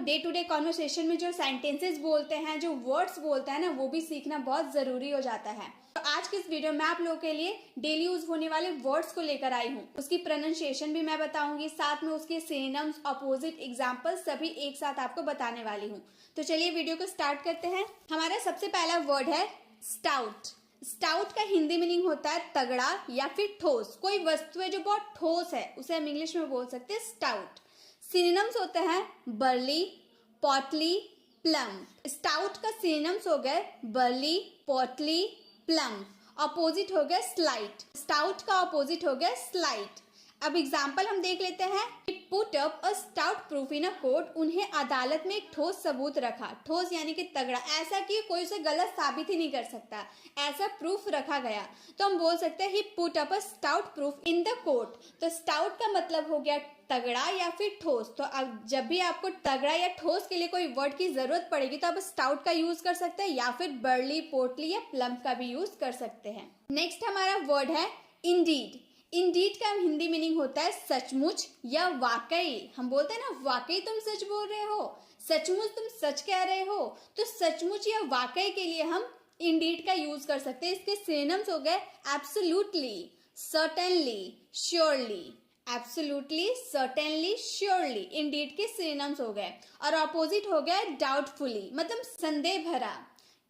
हम day to day conversation में जो सेंटेंसेस बोलते हैं, जो वर्ड्स बोलते हैं ना, वो भी सीखना बहुत जरूरी हो जाता है। तो आज की इस वीडियो में आप लोगों के लिए डेली यूज होने वाले वर्ड्स को लेकर आई हूँ। उसकी प्रोनाउंसिएशन भी मैं बताऊंगी, साथ में उसके सिनोनिम्स, अपोजिट, एग्जाम्पल सभी एक साथ आपको बताने वाली हूँ। तो चलिए वीडियो को स्टार्ट करते हैं। हमारा सबसे पहला वर्ड है स्टाउट। स्टाउट का हिंदी मीनिंग होता है तगड़ा या फिर ठोस। कोई वस्तु है जो बहुत ठोस है, उसे हम इंग्लिश में बोल सकते हैं स्टाउट। सिनोनिम्स होते हैं बर्ली, पॉटली, प्लम। स्टाउट का सिनोनिम्स हो गए बर्ली, पॉटली, प्लम। अपोजिट हो गया स्लाइट। स्टाउट का अपोजिट हो गया स्लाइट। अब एग्जाम्पल हम देख लेते हैं। Put up a stout proof in a court. उन्हें अदालत में एक ठोस सबूत रखा। ठोस यानी कि तगड़ा, ऐसा कि कोई उसे गलत साबित ही नहीं कर सकता, ऐसा प्रूफ रखा गया। तो हम बोल सकते हैं he put up a stout proof in the court. तो स्टाउट का मतलब हो गया तगड़ा या फिर ठोस। तो अब जब भी आपको तगड़ा या ठोस के लिए कोई वर्ड की जरूरत पड़ेगी तो आप स्टाउट का यूज कर सकते हैं, या फिर बर्ली, पोटली या प्लम का भी यूज कर सकते हैं। नेक्स्ट हमारा वर्ड है इंडीड। इंडीड का हिंदी मीनिंग होता है सचमुच या वाकई। हम बोलते हैं ना, वाकई तुम सच बोल रहे हो, सचमुच तुम सच कह रहे हो। तो सचमुच या वाकई के लिए हम इंडीड का यूज कर सकते हैं। इसके सिनोनिम्स हो गए absolutely, certainly, surely. Absolutely, certainly, surely Indeed के सिनोनिम्स हो गए। और अपोजिट हो गया डाउटफुली, मतलब संदेह भरा।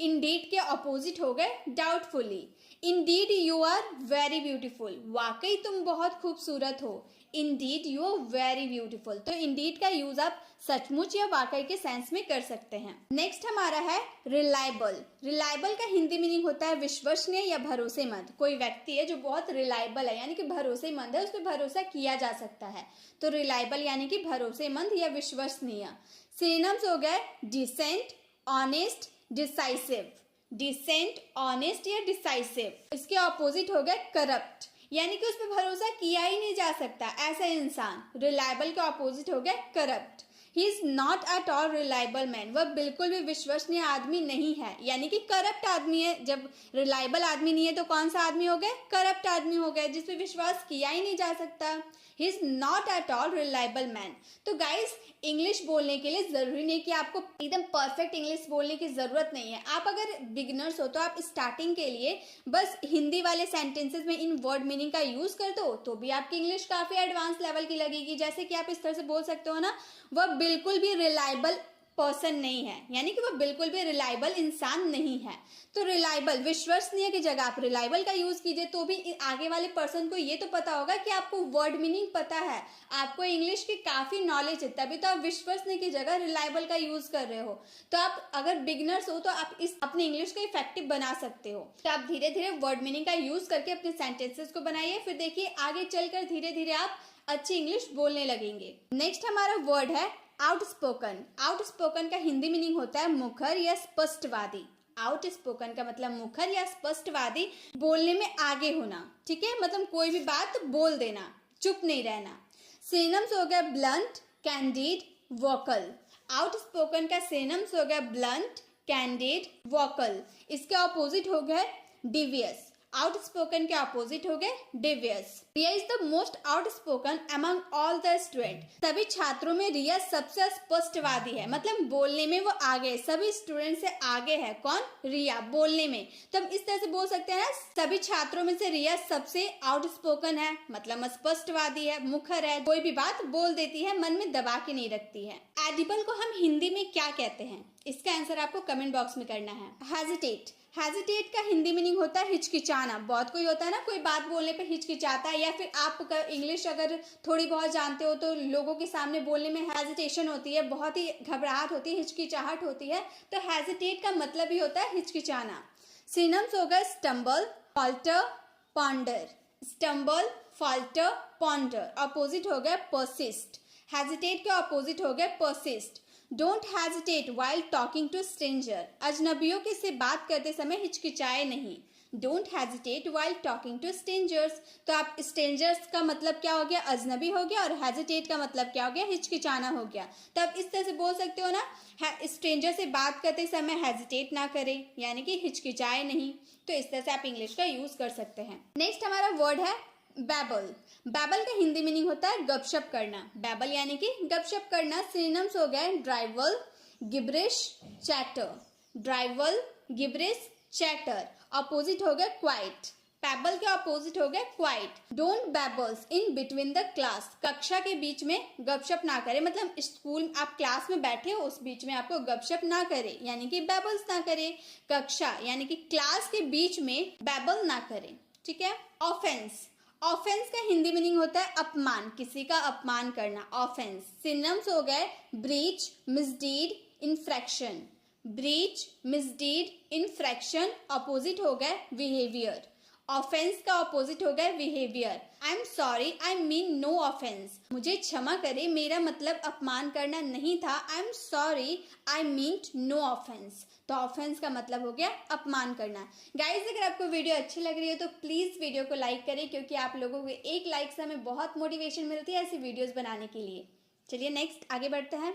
इंडीड के अपोजिट हो गए doubtfully. Indeed you are very beautiful. वाकई तुम बहुत खूबसूरत हो। Indeed you are very beautiful. तो इंडीड का यूज आप सचमुच या वाकई के सेंस में कर सकते हैं। नेक्स्ट हमारा है रिलायबल। रिलायबल का हिंदी मीनिंग होता है विश्वसनीय या भरोसेमंद। कोई व्यक्ति है जो बहुत रिलायबल है, यानी कि भरोसेमंद है, उस पर भरोसा किया जा सकता है। तो रिलायबल यानी कि भरोसेमंद या विश्वसनीय। सिनोनिम्स हो गए decent, honest, decisive. Decent, honest या डिसाइसिव। इसके ऑपोजिट हो गए करप्ट, यानी कि उस पर भरोसा किया ही नहीं जा सकता, ऐसा इंसान। रिलायबल के ऑपोजिट हो गया corrupt. He is not at all reliable man. वह बिल्कुल भी विश्वसनीय आदमी नहीं है, यानी कि करप्ट आदमी है। जब रिलायबल आदमी नहीं है तो कौन सा आदमी हो गया? करप्ट आदमी हो गया, जिसपे विश्वास किया ही नहीं जा सकता। He is not at all reliable man. तो गाइस, इंग्लिश बोलने के लिए जरूरी नहीं कि आपको एकदम परफेक्ट इंग्लिश बोलने की जरूरत नहीं है। आप अगर बिगिनर्स हो तो आप स्टार्टिंग के लिए बस हिंदी वाले सेंटेंसेस में इन वर्ड मीनिंग का यूज कर दो, तो भी आपकी इंग्लिश काफी एडवांस लेवल की लगेगी। जैसे कि आप इस तरह से बोल सकते हो ना, वह बिल्कुल भी रिलायबल पर्सन नहीं है, यानी कि वह बिल्कुल भी रिलायबल इंसान नहीं है। तो रिलायबल, विश्वसनीय की जगह आप रिलायबल का यूज कीजिए, तो भी आगे वाले पर्सन को ये तो पता होगा कि आपको वर्ड मीनिंग पता है, आपको इंग्लिश की काफी नॉलेज है, तभी तो आप विश्वसनीय की जगह रिलायबल का यूज कर रहे हो। तो आप अगर बिगिनर्स हो तो आप इस अपने इंग्लिश को इफेक्टिव बना सकते हो। तो आप धीरे धीरे वर्ड मीनिंग का यूज करके अपने सेंटेंसेस को बनाइए, फिर देखिए आगे चलकर धीरे धीरे आप अच्छी इंग्लिश बोलने लगेंगे। नेक्स्ट हमारा वर्ड है आउटस्पोकन। आउटस्पोकन का हिंदी मीनिंग होता है मुखर या स्पष्टवादी। आउटस्पोकन का मतलब मुखर या स्पष्टवादी, बोलने में आगे होना, ठीक है, मतलब कोई भी बात बोल देना, चुप नहीं रहना। सिनोनिम्स हो गया ब्लंट, कैंडिड, वोकल। आउटस्पोकन का सिनोनिम्स हो गया ब्लंट, कैंडिड, वोकल। इसके ऑपोजिट हो गए डिवियस। आउटस्पोकन के अपोजिट हो गए devious. Riya is the most outspoken among all the student. सभी छात्रों में रिया सबसे स्पष्टवादी है, मतलब बोलने में वो आगे, सभी स्टूडेंट से आगे है। कौन? रिया, बोलने में। तो हम इस तरह से बोल सकते हैं ना, सभी छात्रों में से रिया सबसे आउटस्पोकन है, मतलब स्पष्टवादी है, मुखर है, कोई भी बात बोल देती है, मन में दबा के नहीं रखती है। एडिबल को हम हिंदी में क्या कहते हैं? इसका आंसर आपको कमेंट बॉक्स में करना है। हेजिटेट। हेजिटेट का हिंदी मीनिंग होता है हिचकिचाना। बहुत कोई होता है ना, कोई बात बोलने पे हिचकिचाता है, या फिर आप इंग्लिश अगर थोड़ी बहुत जानते हो तो लोगों के सामने बोलने में हेजिटेशन होती है, बहुत ही घबराहट होती है, हिचकिचाहट होती है। तो हेजिटेट का मतलब ही होता है हिचकिचाना। सिनोनिम्स हो गए stumble, falter, ponder. Stumble, falter, ponder. Opposite हो गया परसिस्ट। हेजिटेट के अपोजिट हो गए persist. Don't hesitate while talking to stranger. अजनबियों के से बात करते समय हिचकिचाए नहीं। Don't hesitate while talking to strangers. तो आप स्ट्रेंजर्स का मतलब क्या हो गया? अजनबी हो गया, और हेजिटेट का मतलब क्या हो गया? हिचकिचाना हो गया। तो आप इस तरह से बोल सकते हो ना, स्ट्रेंजर से बात करते समय हेजिटेट ना करें, यानी कि हिचकिचाए नहीं। तो इस तरह से आप इंग्लिश का यूज कर सकते हैं। नेक्स्ट हमारा वर्ड है बैबल। बैबल का हिंदी मीनिंग होता है गपशप करना। बैबल यानी कि गपशप करना। सिनोनिम्स हो गए drivel, gibberish, chatter. Drivel, gibberish, chatter. Opposite हो गया क्वाइट। बैबल के अपोजिट हो गया quiet. Don't babbles in between the class. कक्षा के बीच में गपशप ना करे, मतलब स्कूल आप क्लास में बैठे हो उस बीच में आपको गपशप ना करे, यानी कि बैबल्स ना करे। कक्षा यानी कि क्लास के बीच में बैबल ना करे, ठीक है। ऑफेंस। ऑफेंस का हिंदी मीनिंग होता है अपमान, किसी का अपमान करना। ऑफेंस। सिनोनिम्स हो गए breach, misdeed, infraction. Breach, misdeed, infraction. Opposite हो गए बिहेवियर। ऑफेंस का अपोजिट हो गया behaviour. I am sorry, I mean no offence. मुझे क्षमा करे, मेरा मतलब अपमान करना नहीं था। I am sorry, I mean no offence. तो ऑफेंस का मतलब हो गया अपमान करना। गाइज, अगर आपको वीडियो अच्छी लग रही है तो प्लीज वीडियो को लाइक करें, क्योंकि आप लोगों के एक लाइक से हमें बहुत मोटिवेशन मिलती है ऐसी वीडियोस बनाने के लिए। चलिए नेक्स्ट आगे बढ़ते हैं।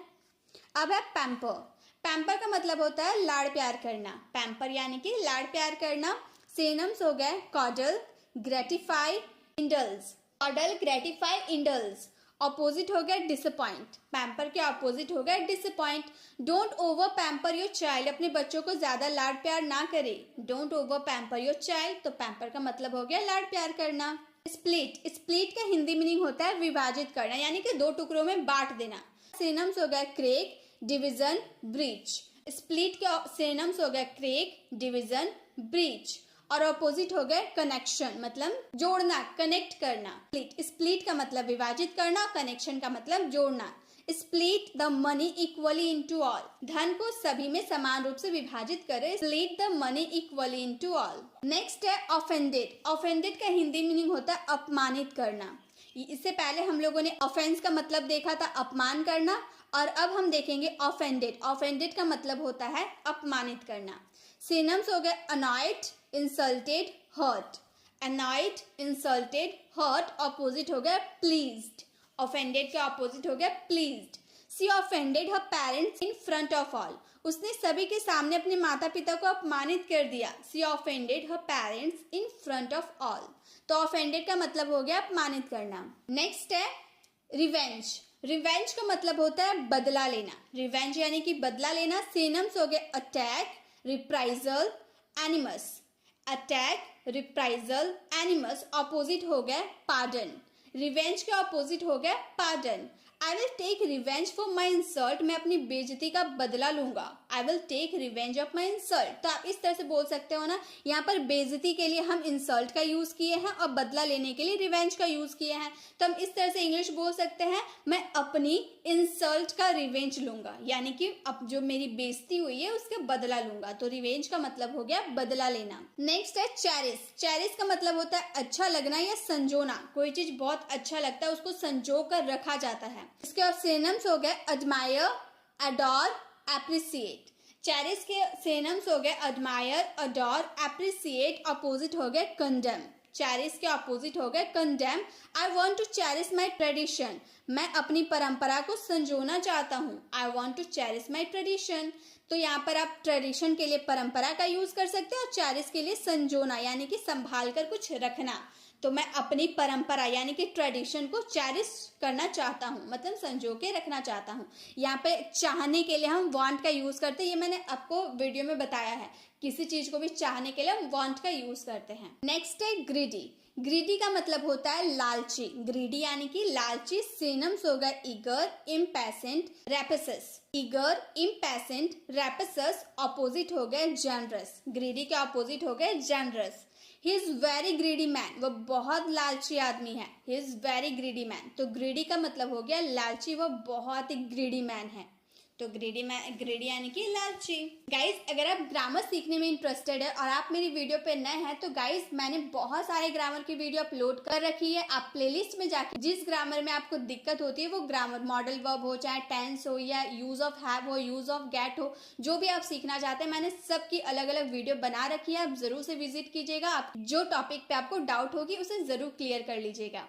अब है पैम्पर। पैम्पर का मतलब होता है लाड़ प्यार करना। पैम्पर यानी कि लाड़ प्यार करना। सिनोनिम्स हो गए coddle, gratify, indulge. Coddle, gratify, indulge. Opposite हो गया डिसअपॉइंट। पैम्पर के अपोजिट हो गया disappoint. Don't over pamper your child. अपने बच्चों को ज्यादा लाड़ प्यार ना करे। Don't over pamper your child. तो पैम्पर का मतलब हो गया लाड़ प्यार करना। स्प्लिट। स्प्लिट का हिंदी मीनिंग होता है विभाजित करना, यानी कि दो टुकड़ों में बांट देना। सिनोनिम्स हो गया क्रेक, डिवीजन, ब्रीच। स्प्लिट के सिनोनिम्स हो गया क्रेक, डिवीजन, ब्रीच। और अपोजिट हो गए कनेक्शन, मतलब जोड़ना, कनेक्ट करना। स्प्लिट का मतलब विभाजित करना, कनेक्शन का मतलब जोड़ना। Split the money equally into all. धन को सभी में समान रूप से विभाजित करें। Split the money equally into all. Next है ऑफेंडेड। ऑफेंडेड का हिंदी मीनिंग होता है अपमानित करना। इससे पहले हम लोगों ने ऑफेंस का मतलब देखा था अपमान करना, और अब हम देखेंगे ऑफेंडेड। ऑफेंडेड का मतलब होता है अपमानित करना। सिनोनिम्स हो गए annoyed, insulted, hurt. Annoyed, insulted, hurt. Opposite हो गया प्लीज्ड। ऑफेंडेड का अपोजिट हो गया pleased. She offended her parents in front of all. उसने सभी के सामने अपने माता पिता को अपमानित कर दिया। She offended her parents in front of all. तो ऑफेंडेड का मतलब हो गया अपमानित करना। नेक्स्ट है रिवेंज। रिवेंज का मतलब होता है बदला लेना। रिवेंज यानी कि बदला लेना। सिनोनिम्स हो गए attack, reprisal, animus. Attack, reprisal, animus. Opposite हो गया पार्डन। रिवेंज का अपोजिट हो गया pardon. I will take revenge for my insult. मैं अपनी बेइज्जती का बदला लूंगा। I will take revenge of my insult. तो आप इस तरह से बोल सकते हो ना, यहाँ पर बेइज्जती के लिए हम इंसल्ट का यूज किए हैं और बदला लेने के लिए रिवेंज का यूज किए हैं। तो हम इस तरह से इंग्लिश बोल सकते हैं, मैं अपनी इंसल्ट का रिवेंज लूंगा, यानी कि अब जो मेरी बेइज्जती हुई है उसका बदला लूंगा। तो रिवेंज का मतलब हो गया बदला लेना। नेक्स्ट है चेरिश। चेरिश का मतलब होता है अच्छा लगना या संजोना। कोई चीज बहुत अच्छा लगता है उसको संजो कर रखा जाता है। इसके और सिनोनिम्स हो गए एडमायर, अडोर, एप्रिसिएट। चेरिश के सिनोनिम्स हो गए एडमायर, अडोर, एप्रिसिएट। अपोजिट हो गए कंडेम। चेरिश के अपोजिट हो गए condemn. I want to cherish my tradition. मैं अपनी परंपरा को संजोना चाहता हूँ। I want to cherish my tradition. तो यहाँ पर आप ट्रेडिशन के लिए परंपरा का यूज कर सकते हो और चेरिश के लिए संजोना, यानी कि संभाल कर कुछ रखना। तो मैं अपनी परंपरा यानी कि ट्रेडिशन को चेरिश करना चाहता हूँ, मतलब संजो के रखना चाहता हूँ। यहाँ पे चाहने के लिए हम वांट का यूज करते हैं, ये मैंने आपको वीडियो में बताया है। किसी चीज को भी चाहने के लिए हम वांट का यूज करते हैं। नेक्स्ट है ग्रीडी। ग्रीडी का मतलब होता है लालची। ग्रीडी यानी कि लालची। सिनोनिम्स हो गए ईगर, इम्पैशेंट, रैपेसस। ईगर, इम्पैशेंट, रैपेसस। अपोजिट हो गए जनरस। ग्रीडी के अपोजिट हो गए generous. He is very greedy man. वो बहुत लालची आदमी है। He is very greedy man. तो ग्रीडी का मतलब हो गया लालची, वो बहुत ही ग्रीडी मैन है। तो ग्रीडी यानी कि लालची। गाइज, अगर आप ग्रामर सीखने में इंटरेस्टेड है और आप मेरी वीडियो पे नए हैं तो गाइज मैंने बहुत सारे ग्रामर की वीडियो अपलोड कर रखी है। आप प्लेलिस्ट में जाके जिस ग्रामर में आपको दिक्कत होती है वो ग्रामर, मॉडल वर्ब हो, चाहे टेंस हो या यूज ऑफ हैव हो, यूज ऑफ गेट हो, जो भी आप सीखना चाहते हैं मैंने सबकी अलग अलग वीडियो बना रखी है। आप जरूर से विजिट कीजिएगा। आप जो टॉपिक पे आपको डाउट होगी उसे जरूर क्लियर कर लीजिएगा।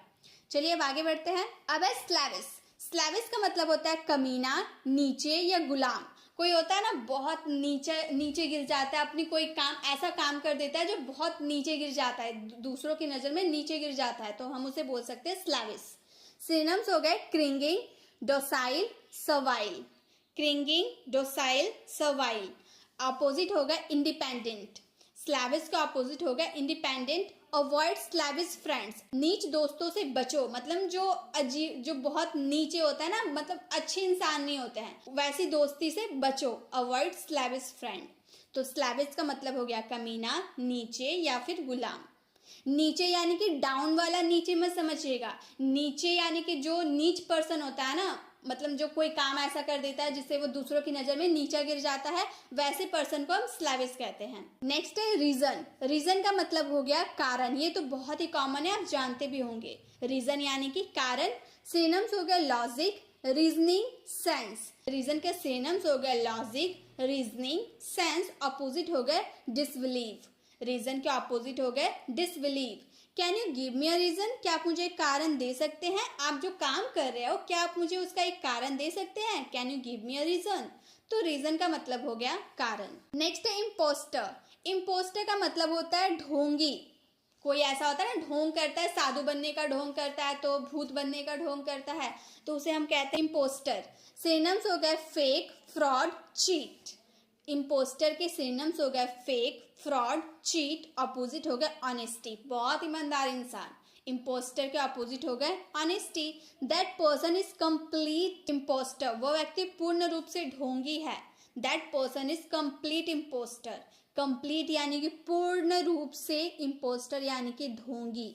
चलिए अब आगे बढ़ते हैं। अब है स्लैविश। स्लैविश का मतलब होता है कमीना, नीचे या गुलाम। कोई होता है ना बहुत नीचे गिर जाता है, अपनी कोई काम ऐसा काम कर देता है जो बहुत नीचे गिर जाता है, दूसरों की नजर में नीचे गिर जाता है, तो हम उसे बोल सकते हैं स्लैविश। सिनोनिम्स हो गए cringing, docile, servile. Cringing, docile, servile. Opposite होगा इंडिपेंडेंट। स्लैविश का अपोजिट होगा इंडिपेंडेंट। अवॉइड स्लैविश फ्रेंड्स, नीच दोस्तों से बचो, मतलब जो बहुत नीचे होता है ना, मतलब अच्छे इंसान नहीं होते हैं, वैसी दोस्ती से बचो। Avoid slavish friend. तो स्लैविश का मतलब हो गया कमीना, नीचे या फिर गुलाम। नीचे यानी कि डाउन वाला नीचे मत समझिएगा, नीचे यानी कि जो नीच पर्सन होता है ना, मतलब जो कोई काम ऐसा कर देता है जिससे वो दूसरों की नजर में नीचा गिर जाता है, वैसे पर्सन को हम स्लैविश कहते हैं। नेक्स्ट है रीजन। रीजन का मतलब हो गया कारण, ये तो बहुत ही कॉमन है, आप जानते भी होंगे। रीजन यानी कि कारण। सिनोनिम्स हो गया लॉजिक, रीजनिंग, सेंस। रीजन के सिनोनिम्स हो गया लॉजिक, रीजनिंग, सेंस। अपोजिट हो गए डिसबिलीव। रीजन के अपोजिट हो गए disbelieve. Can you give me a reason, क्या आप मुझे एक कारण दे सकते हैं? आप जो काम कर रहे हो, क्या आप मुझे उसका एक कारण दे सकते हैं? Can you give me a reason. तो रीजन का मतलब हो गया कारण। नेक्स्ट है इम्पोस्टर। इम्पोस्टर का मतलब होता है ढोंगी। कोई ऐसा होता है ना, ढोंग करता है, साधु बनने का ढोंग करता है, तो भूत बनने का ढोंग करता है, तो उसे हम कहते हैं इम्पोस्टर। सिनोनिम्स हो गए फेक, फ्रॉड, चीट। इम्पोस्टर के सिनोनिम्स हो गए फेक, फ्रॉड, चीट। अपोजिट हो गए ऑनेस्टी, बहुत ईमानदार इंसान। इम्पोस्टर के अपोजिट हो गए honesty. That person is complete impostor, वो व्यक्ति पूर्ण रूप से ढोंगी है। That person is complete impostor. Complete यानी कि पूर्ण रूप से, इम्पोस्टर यानी कि ढोंगी।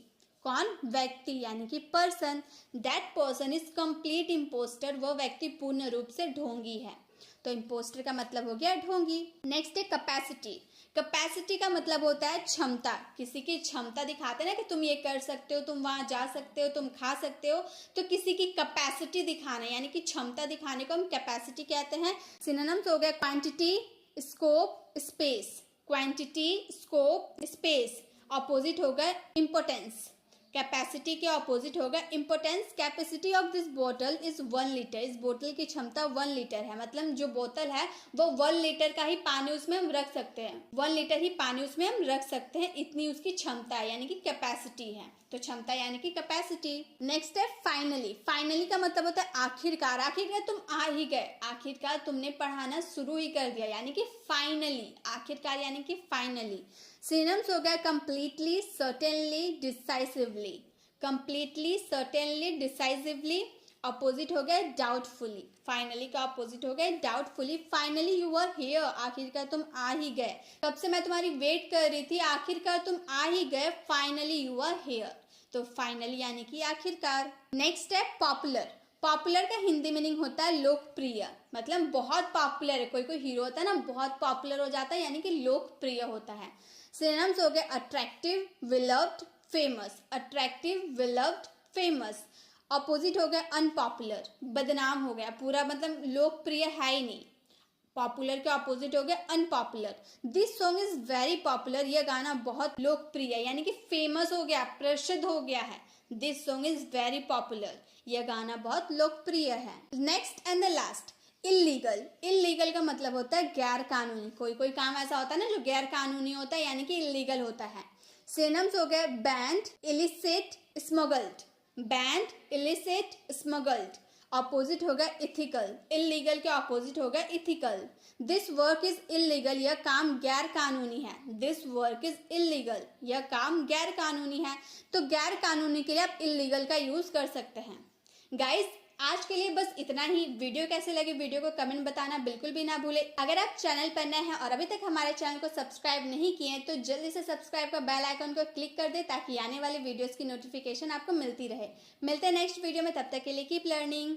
कौन? व्यक्ति यानी कि person. That person is complete impostor, वो व्यक्ति पूर्ण रूप से ढोंगी है। तो इम्पोस्टर का मतलब हो गया ढोंगी। नेक्स्ट है कैपेसिटी। कैपेसिटी का मतलब होता है क्षमता, किसी की क्षमता दिखाते हैं ना कि तुम ये कर सकते हो, तुम वहां जा सकते हो, तुम खा सकते हो, तो किसी की कैपेसिटी दिखाना यानी कि क्षमता दिखाने को हम कैपेसिटी कहते हैं। सिनोनिम्स हो गए quantity, scope, space. Quantity, scope, space. Opposite हो गए इम्पोर्टेंस। कैपेसिटी के ऑपोजिट होगा इम्पोर्टेंस। कैपेसिटी ऑफ दिस बोतल इज 1 लीटर, इस बोतल की क्षमता 1 लीटर है, मतलब जो बोतल है वो 1 लीटर का ही पानी उसमें हम रख सकते हैं, 1 लीटर ही पानी उसमें हम रख सकते हैं, इतनी उसकी क्षमता है, यानी कि कैपेसिटी है। तो क्षमता यानी कि कैपेसिटी। नेक्स्ट है फाइनली। फाइनली का मतलब होता है आखिरकार। आखिरकार तुम आ ही गए, आखिरकार तुमने पढ़ाना शुरू ही कर दिया, यानी कि फाइनली। आखिरकार यानी कि फाइनली। सिनोनिम्स हो गया completely, certainly, decisively. Completely, certainly, decisively. Opposite हो गया डाउटफुली। फाइनली का अपोजिट हो गया doubtfully. Finally you are here, आखिरकार तुम आ ही गए, कब से मैं तुम्हारी वेट कर रही थी, आखिरकार तुम आ ही गए। Finally you are here. तो फाइनली यानी कि आखिरकार। नेक्स्ट है पॉपुलर। पॉपुलर का हिंदी मीनिंग होता है लोकप्रिय, मतलब बहुत पॉपुलर है, कोई कोई हीरो होता है ना बहुत पॉपुलर हो जाता है, यानी कि लोकप्रिय होता है। सिनोनिम्स हो गए attractive, beloved, famous. Attractive, beloved, famous. Opposite हो गया अनपॉपुलर, बदनाम हो गया, पूरा मतलब लोकप्रिय है ही नहीं। पॉपुलर के ऑपोजिट हो गया unpopular. This song is very popular, यह गाना बहुत लोकप्रिय है, यानी कि फेमस हो गया, प्रसिद्ध हो गया है। This song is very popular, यह गाना बहुत लोकप्रिय है। Next and the last, illegal. Illegal का मतलब होता है गैर कानूनी। कोई कोई काम ऐसा होता है ना जो गैर कानूनी होता है, यानी कि इलीगल होता है। सिनोनिम्स हो गए band, illicit, smuggled. Band, illicit, smuggled. Opposite होगा इथिकल। इलीगल के अपोजिट होगा ethical. This work is illegal, यह काम गैर कानूनी है। दिस वर्क इज इलीगल, यह काम गैर कानूनी है। तो गैर कानूनी के लिए आप इलीगल का यूज कर सकते हैं। गाइस आज के लिए बस इतना ही। वीडियो कैसे लगी वीडियो को कमेंट बताना बिल्कुल भी ना भूले। अगर आप चैनल पर नए हैं और अभी तक हमारे चैनल को सब्सक्राइब नहीं किए हैं तो जल्दी से सब्सक्राइब का बेल आइकन को क्लिक कर दे ताकि आने वाले वीडियोस की नोटिफिकेशन आपको मिलती रहे। मिलते हैं नेक्स्ट वीडियो में, तब तक के लिए कीप लर्निंग।